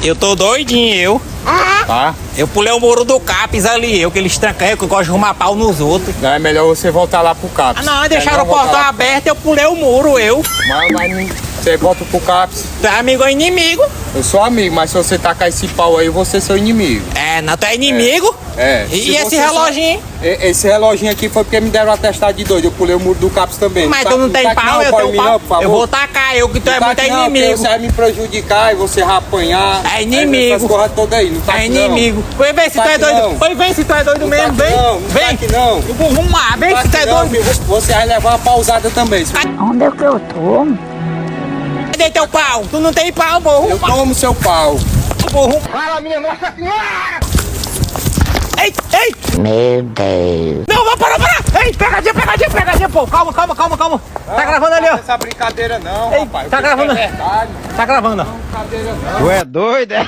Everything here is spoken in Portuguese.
Eu tô doidinho, eu. Tá? Eu pulei o muro do CAPES ali, eu que eles trancam, que eu gosto de arrumar pau nos outros. Não, é melhor você voltar lá pro CAPS. Ah, não, deixaram o portão aberto, eu pulei o muro, eu. Mas você volta pro CAPS. Tu é amigo ou inimigo? Eu sou amigo, mas se você tacar esse pau aí, você é seu inimigo. É, não, tu é inimigo? É. E Se esse você reloginho? Esse reloginho aqui foi porque me deram um atestado de doido. Eu pulei o muro do CAPS também. Mas tu não tem taque pau, eu pau em tenho mim, pau. não, por favor. Eu vou tacar, eu que tu é Não muito taque não, porque inimigo. você vai me prejudicar e você vai apanhar. É inimigo. Essas porra todas aí, não taque É inimigo. não. Foi ver se tu é taque doido. não. Foi ver se tu é doido mesmo, taque vem. não, Vem. taque não. Vamos lá, vem se tu é Não, doido. você vai levar uma pausada também. Onde é que eu tô? Cadê teu pau? Tu não tem pau, burro. Eu tomo seu pau. Burro. Fala, minha Nossa Senhora! Ei, ei. Meu Deus. Não, para. Ei, pegadinha, pô. Calma. Tá gravando ali, ó. Não essa brincadeira não, Ei, rapaz. tá Eu gravando. É verdade. Tá gravando, ó. Brincadeira não. Tu é doido, é?